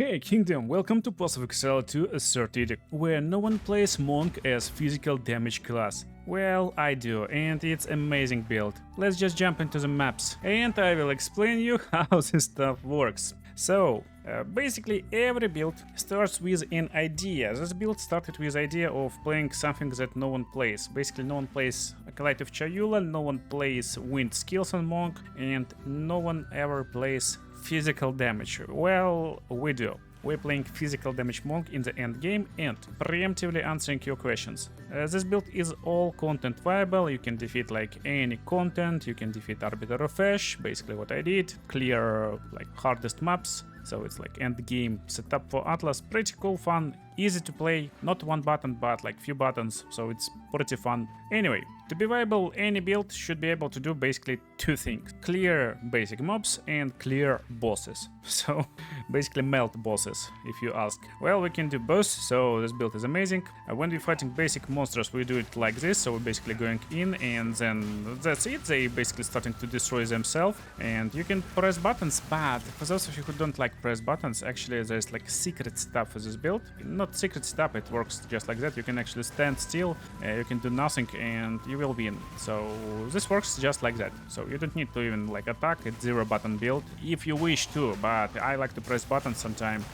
Hey Kingdom, welcome to Path of Exile 2 Asserted, where no one plays Monk as physical damage class. Well, I do, and it's amazing build. Let's just jump into the maps, and I will explain you how this stuff works. So, basically every build starts with an idea. This build started with the idea of playing something that no one plays. Basically no one plays Acolyte of Chayula, no one plays wind skills on Monk, and no one ever plays physical damage. Well, we do. We're playing physical damage Monk in the end game and preemptively answering your questions. This build is all content viable. You can defeat like any content, you can defeat Arbiter of Ash, basically what I did, clear like hardest maps. So it's like end game setup for Atlas, pretty cool, fun, easy to play, not one button but like few buttons, so it's pretty fun. Anyway, to be viable, any build should be able to do basically two things: clear basic mobs and clear bosses. So basically melt bosses, if you ask. Well, we can do both, so this build is amazing. When we're fighting basic monsters, we do it like this, so we're basically going in and then that's it. They basically starting to destroy themselves, and you can press buttons, but for those of you who don't like press buttons, actually there's like secret stuff for this build. Not secret stuff, it works just like that. You can actually stand still, you can do nothing and you will win. So this works just like that. So you don't need to even like attack, it's zero button build if you wish to, but I like to press buttons sometimes.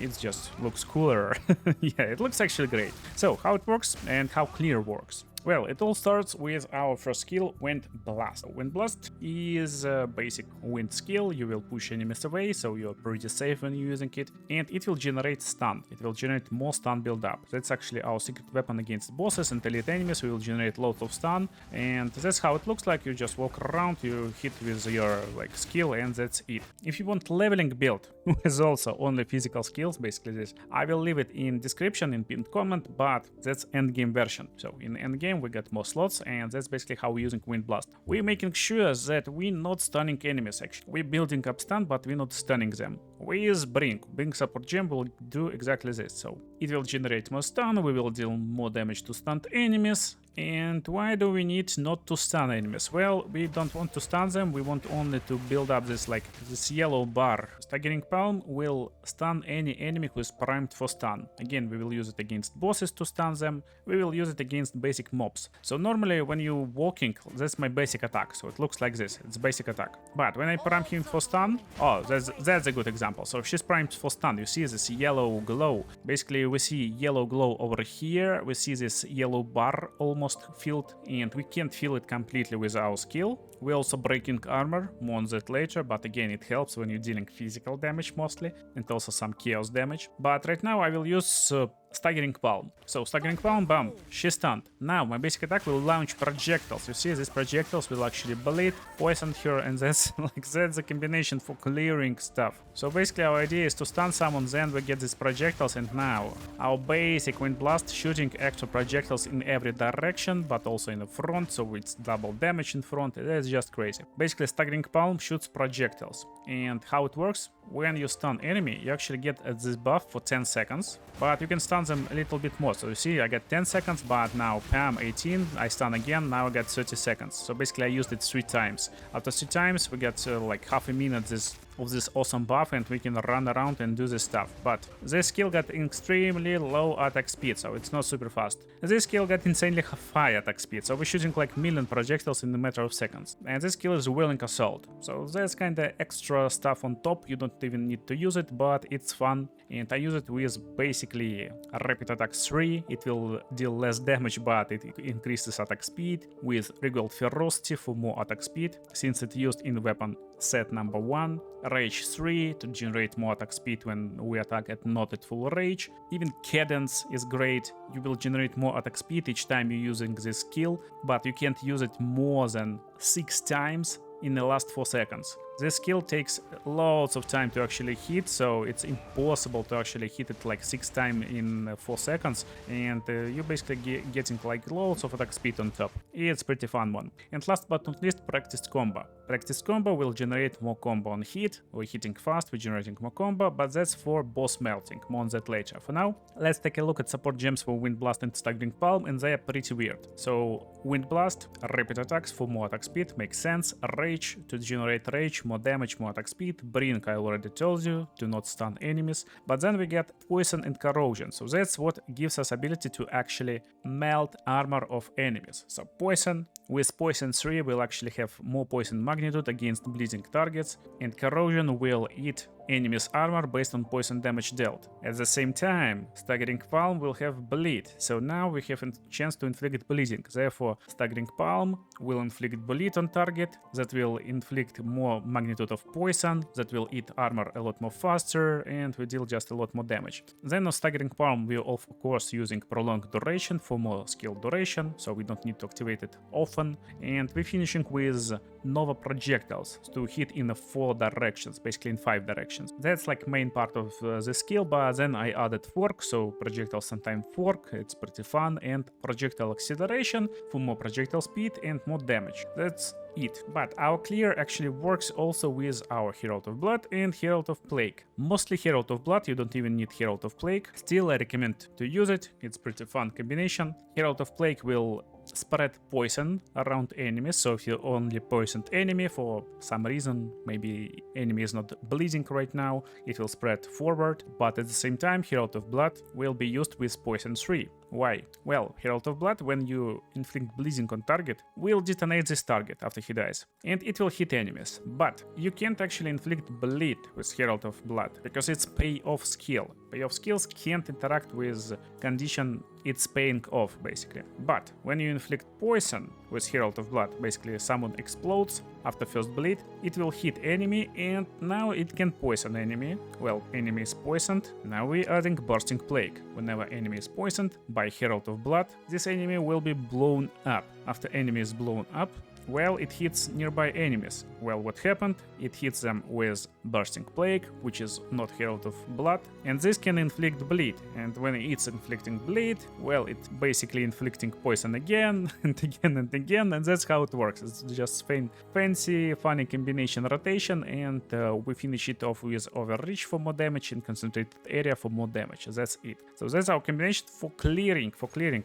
It just looks cooler. Yeah, it looks actually great. So how it works and how clear works. Well, it all starts with our first skill, Wind Blast. Wind Blast is a basic wind skill. You will push enemies away, so you're pretty safe when you're using it. And it will generate stun. It will generate more stun build-up. That's actually our secret weapon against bosses and elite enemies. We will generate lots of stun. And that's how it looks like. You just walk around, you hit with your like skill, and that's it. If you want leveling build, with also only physical skills, basically this, I will leave it in description, in pinned comment, but that's endgame version. So in endgame, we got more slots, and that's basically how we're using Wind Blast. We're making sure that we're not stunning enemies actually. We're building up stun, but we're not stunning them. We use Bring support gem will do exactly this. So it will generate more stun, we will deal more damage to stunned enemies. And why do we need not to stun enemies? Well, we don't want to stun them, we want only to build up this like this yellow bar. Staggering Palm will stun any enemy who is primed for stun. Again, we will use it against bosses to stun them, we will use it against basic mobs. So normally when you're walking, that's my basic attack, so it looks like this, it's basic attack. But when I prime him for stun, oh, that's a good example. So if she's primed for stun, you see this yellow glow. Basically we see yellow glow over here, we see this yellow bar almost filled, and we can't fill it completely with our skill. We're also breaking armor, more on that later, but again it helps when you're dealing physical damage mostly, and also some chaos damage. But right now I will use Staggering Palm. So Staggering Palm, bam, she's stunned. Now my basic attack will launch projectiles. You see, these projectiles will actually bleed, poison her, and that's like that's a combination for clearing stuff. So basically our idea is to stun someone, then we get these projectiles, and now our basic Wind Blast shooting extra projectiles in every direction, but also in the front, so it's double damage in front. That's just crazy. Basically Staggering Palm shoots projectiles. And how it works? When you stun enemy, you actually get this buff for 10 seconds, but you can stun them a little bit more. So you see, I got 10 seconds, but now Pam 18, I stun again, now I got 30 seconds. So basically I used it 3 times. After 3 times, we get like half a minute of this awesome buff, and we can run around and do this stuff. But this skill got extremely low attack speed, so it's not super fast. This skill got insanely high attack speed, so we're shooting like million projectiles in a matter of seconds. And this skill is Willing Assault, so that's kinda extra stuff on top. You don't even need to use it, but it's fun. And I use it with basically a Rapid Attack 3. It will deal less damage, but it increases attack speed, with Regal Ferocity for more attack speed, since it's used in weapon set number 1. Rage 3 to generate more attack speed when we attack at not at full rage. Even Cadence is great. You will generate more attack speed each time you're using this skill, but you can't use it more than 6 times in the last 4 seconds. This skill takes lots of time to actually hit, so it's impossible to actually hit it like 6 times in 4 seconds, and you're basically getting like loads of attack speed on top. It's pretty fun one. And last but not least, Practiced Combo. Practiced Combo will generate more combo on hit. We're hitting fast, we're generating more combo, but that's for boss melting, more on that later. For now, let's take a look at support gems for Wind Blast and Staggering Palm, and they are pretty weird. So Wind Blast, rapid attacks for more attack speed, makes sense. Rage to generate rage, more damage, more attack speed. Brink, I already told you, do not stun enemies. But then we get poison and corrosion, so that's what gives us ability to actually melt armor of enemies. So poison, with poison 3 we'll actually have more poison magnitude against bleeding targets, and corrosion will eat enemy's armor based on poison damage dealt. At the same time, Staggering Palm will have bleed, so now we have a chance to inflict bleeding. Therefore, Staggering Palm will inflict bleed on target, that will inflict more magnitude of poison, that will eat armor a lot more faster, and we deal just a lot more damage. Then on Staggering Palm we of course using prolonged duration for more skill duration, so we don't need to activate it often, and we're finishing with Nova projectiles to hit in 4 directions, basically in 5 directions. That's like main part of the skill, but then I added fork, so projectile sometime fork, it's pretty fun, and projectile acceleration for more projectile speed and more damage. That's it. But our clear actually works also with our Herald of Blood and Herald of Plague. Mostly Herald of Blood, you don't even need Herald of Plague. Still, I recommend to use it, it's pretty fun combination. Herald of Plague will spread poison around enemies, so if you only poisoned enemy for some reason, maybe enemy is not bleeding right now, it will spread forward, but at the same time Herald of Blood will be used with poison 3. Why? Well, Herald of Blood, when you inflict bleeding on target, will detonate this target after he dies, and it will hit enemies. But you can't actually inflict bleed with Herald of Blood, because it's pay-off skill. Pay-off skills can't interact with condition it's paying off, basically. But when you inflict poison with Herald of Blood, basically someone explodes after first bleed, it will hit enemy, and now it can poison enemy. Well, enemy is poisoned, now we're adding Bursting Plague. Whenever enemy is poisoned by Herald of Blood, this enemy will be blown up. After enemy is blown up, well, it hits nearby enemies. Well, what happened? It hits them with Bursting Plague, which is not Herald of Blood, and this can inflict bleed. And when it's inflicting bleed, well, it's basically inflicting poison again and again and again, and that's how it works. It's just fancy, funny combination rotation, and we finish it off with Overreach for more damage and Concentrated Area for more damage. That's it. So that's our combination for clearing,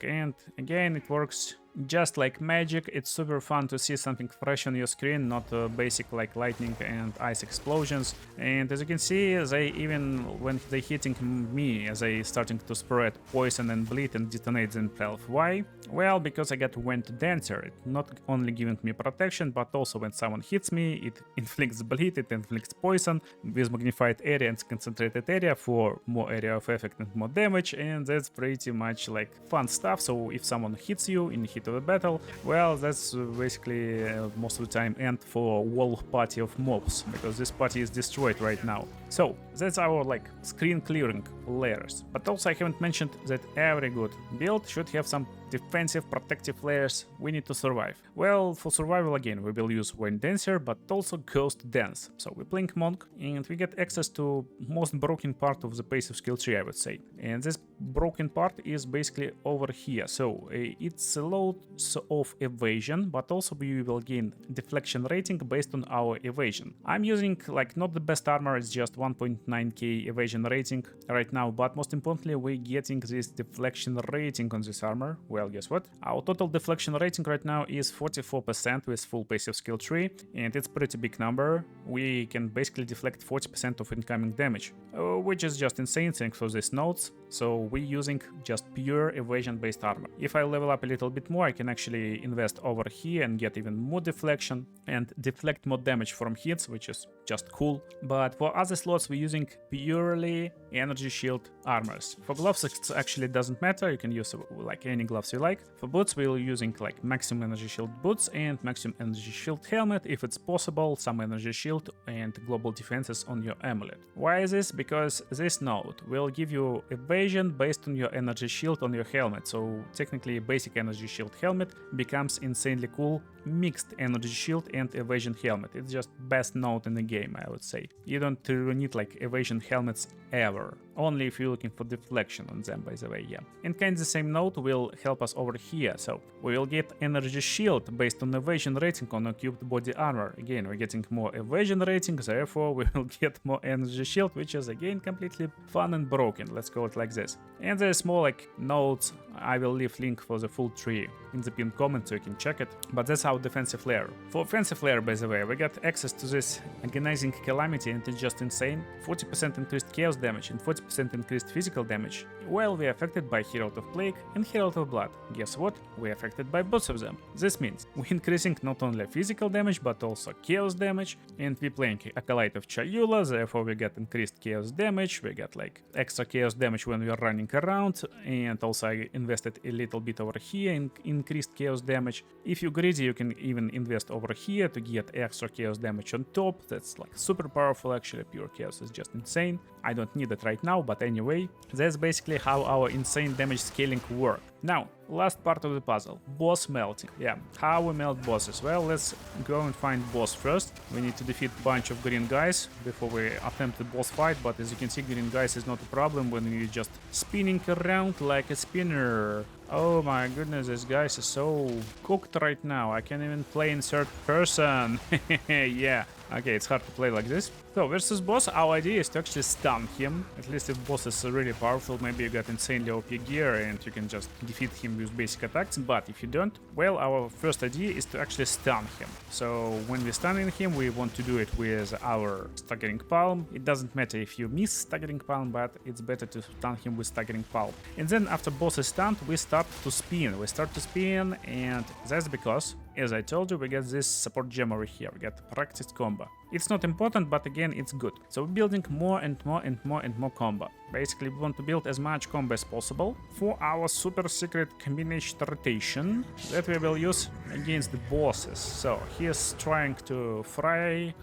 and again, it works just like magic. It's super fun to see something fresh on your screen, not basic like lightning and ice explosions. And as you can see, they even when they hitting me, they starting to spread poison and bleed and detonate themselves. Why? Well, because I got Wind Dancer. It not only giving me protection, but also when someone hits me, it inflicts bleed, it inflicts poison with magnified area and concentrated area for more area of effect and more damage, and that's pretty much like fun stuff. So if someone hits you in the heat of a battle, well, that's basically most of the time end for whole party of mobs, because this party is destroyed right now. So that's our like screen clearing layers. But also I haven't mentioned that every good build should have some defensive protective layers we need to survive. Well, for survival again we will use Wind Dancer, but also Ghost Dance. So we playing Monk and we get access to most broken part of the passive skill tree, I would say. And this broken part is basically over here. So it's loads of evasion, but also we will gain deflection rating based on our evasion. I'm using like not the best armor, it's just 1.9k evasion rating right now, but most importantly we're getting this deflection rating on this armor. Well, guess what? Our total deflection rating right now is 44% with full passive skill tree, and it's pretty big number. We can basically deflect 40% of incoming damage, which is just insane thanks for these nodes. So we're using just pure evasion based armor. If I level up a little bit more, I can actually invest over here and get even more deflection and deflect more damage from hits, which is just cool. But for other slots we're using purely energy shield armors. For gloves it actually doesn't matter, you can use like any gloves you like. For boots we're using like maximum energy shield boots and maximum energy shield helmet, if it's possible, some energy shield and global defenses on your amulet. Why is this? Because this node will give you evasion based on your energy shield on your helmet, so technically basic energy shield helmet becomes insanely cool mixed energy shield and evasion helmet. It's just best node in the game, I would say. You don't need like evasion helmets ever. only if you're looking for deflection on them, by the way, yeah. And kind of the same note will help us over here, so we will get energy shield based on evasion rating on equipped body armor. Again, we're getting more evasion rating, therefore we will get more energy shield, which is again completely fun and broken, let's call it like this. And there's more like notes, I will leave link for the full tree in the pinned comment so you can check it, but that's our defensive layer. For offensive layer, by the way, we got access to this agonizing calamity and it's just insane. 40% increased chaos damage and 40% increased physical damage. Well, we're affected by Herald of Plague and Herald of Blood. Guess what? We're affected by both of them. This means we're increasing not only physical damage but also chaos damage, and we're playing Acolyte of Chayula, therefore we get increased chaos damage, we got like extra chaos damage when we're running around, and also I invested a little bit over here in increased chaos damage. If you're greedy, you can even invest over here to get extra chaos damage on top. That's like super powerful actually, pure chaos is just insane. I don't need it right now, but anyway, that's basically how our insane damage scaling works. Now, last part of the puzzle, boss melting. Yeah, how we melt bosses? Well, let's go and find boss first. We need to defeat a bunch of green guys before we attempt the boss fight, but as you can see, green guys is not a problem when you're just spinning around like a spinner. Oh my goodness, this guy is so cooked right now. I can't even play in third person. Yeah, okay, it's hard to play like this. So versus boss, our idea is to actually stun him. At least if boss is really powerful, maybe you got insanely OP gear and you can just defeat him with basic attacks. But if you don't, well, our first idea is to actually stun him. So when we're stunning him, we want to do it with our staggering palm. It doesn't matter if you miss staggering palm, but it's better to stun him with staggering palm. And then after boss is stunned, we start to spin. We start to spin, and that's because, as I told you, we get this support gem over here. We get practiced combo. It's not important, but again, it's good. So we're building more and more and more and more combo. Basically, we want to build as much combo as possible for our super secret combination rotation that we will use against the bosses. So he's trying to fry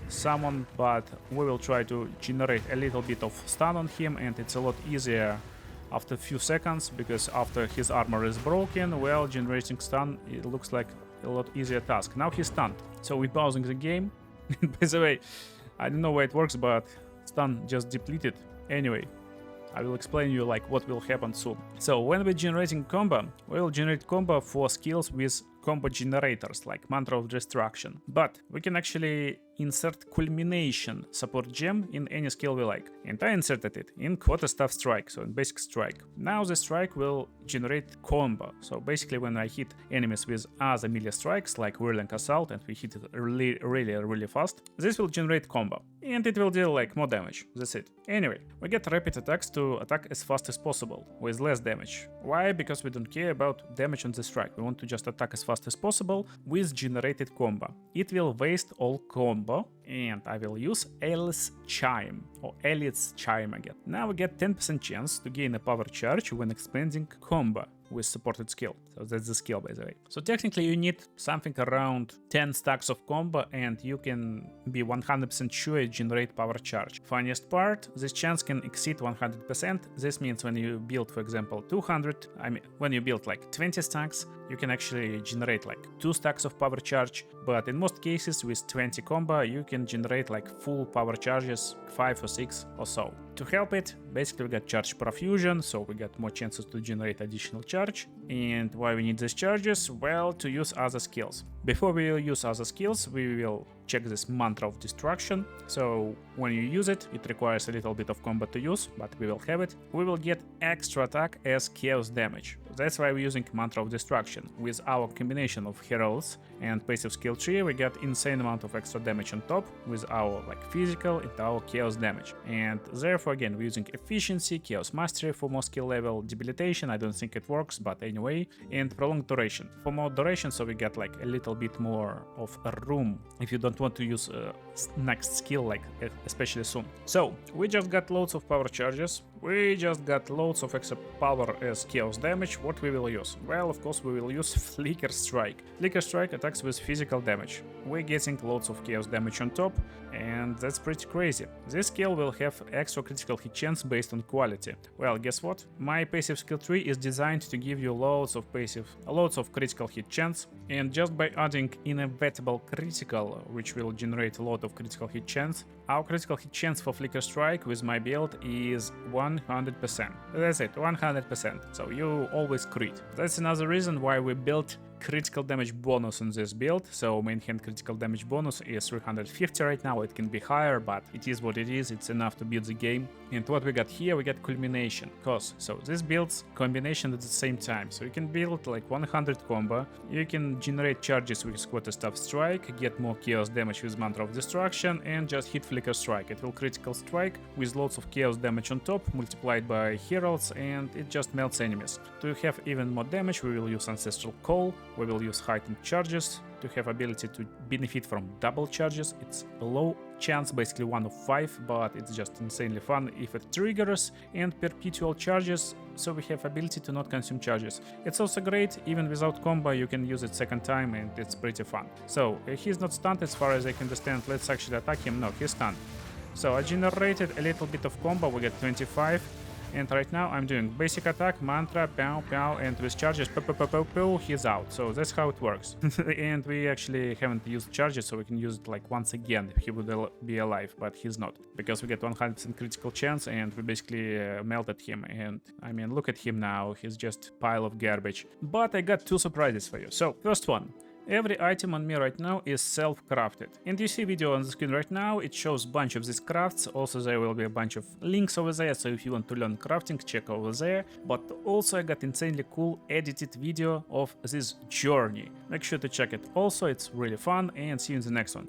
someone, but we will try to generate a little bit of stun on him, and it's a lot easier after a few seconds, because after his armor is broken, well, generating stun, it looks like a lot easier task. Now he's stunned, so we're pausing the game. By the way, I don't know why it works, but stun just depleted. Anyway, I will explain you like what will happen soon. So when we're generating combo, we will generate combo for skills with combo generators like Mantra of Destruction. But we can actually insert culmination support gem in any skill we like. And I inserted it in Quarterstaff Strike, so in basic strike. Now the strike will generate combo. So basically when I hit enemies with other melee strikes like Whirling Assault and we hit it really fast, this will generate combo. And it will deal like more damage, that's it. Anyway, we get rapid attacks to attack as fast as possible, with less damage. Why? Because we don't care about damage on the strike, we want to just attack as fast as possible with generated combo. It will waste all combo, and I will use Ellis Chime, or Elliot's Chime again. Now we get 10% chance to gain a power charge when expanding combo with supported skill. So that's the skill, by the way. So technically you need something around 10 stacks of combo and you can be 100% sure it generate power charge. Funniest part, this chance can exceed 100%. This means when you build, for example, 200, when you build like 20 stacks, you can actually generate like 2 stacks of power charge, but in most cases with 20 combo you can generate like full power charges, 5 or 6 or so. To help it, basically we got charge profusion, so we got more chances to generate additional charge. And why we need these charges? Well, to use other skills. Before we will use other skills, we will check this Mantra of Destruction. So when you use it, it requires a little bit of combo to use, but we will have it. We will get extra attack as chaos damage. That's why we're using Mantra of Destruction. With our combination of Heralds and passive skill tree, we get insane amount of extra damage on top with our like physical and our chaos damage. And therefore again, we're using efficiency, chaos mastery for more skill level, debilitation, I don't think it works, but anyway, and prolonged duration. For more duration, so we get like a little bit more of a room if you don't want to use next skill, like especially soon. So we just got loads of power charges. We just got loads of extra power as chaos damage. What we will use? Well, of course, we will use Flicker Strike. Flicker Strike attacks with physical damage. We're getting loads of chaos damage on top, and that's pretty crazy. This skill will have extra critical hit chance based on quality. Well, guess what? My passive skill tree is designed to give you loads of critical hit chance, and just by adding inevitable critical, which which will generate a lot of critical hit chance. Our critical hit chance for Flicker Strike with my build is 100%. That's it, 100%. So you always crit. That's another reason why we built critical damage bonus on this build. So main hand critical damage bonus is 350 right now. It can be higher, but it is what it is. It's enough to beat the game. And what we got here, we got culmination. So this builds combination at the same time. So you can build like 100 combo. You can generate charges with Quarter Staff Strike, get more chaos damage with Mantra of Destruction, and just hit Flicker Strike. It will critical strike with lots of chaos damage on top, multiplied by Heralds, and it just melts enemies. To have even more damage, we will use Ancestral Call. We will use heightened charges to have ability to benefit from double charges. It's a low chance, basically 1 of 5, but it's just insanely fun if it triggers, and perpetual charges, so we have ability to not consume charges. It's also great, even without combo, you can use it second time and it's pretty fun. So he's not stunned as far as I can understand. Let's actually attack him. No, he's stunned. So I generated a little bit of combo, we get 25. And right now I'm doing basic attack, mantra, pow, pow, and with charges, pow, pow, pow, pow, pow, he's out. So that's how it works. And we actually haven't used charges, so we can use it like once again if he would be alive, but he's not. Because we get 100% critical chance and we basically melted him. And I mean, look at him now, he's just a pile of garbage. But I got 2 surprises for you. So, first one. Every item on me right now is self-crafted. And you see video on the screen right now, it shows a bunch of these crafts. Also there will be a bunch of links over there, so if you want to learn crafting, check over there. But also I got insanely cool edited video of this journey. Make sure to check it also, it's really fun, and see you in the next one.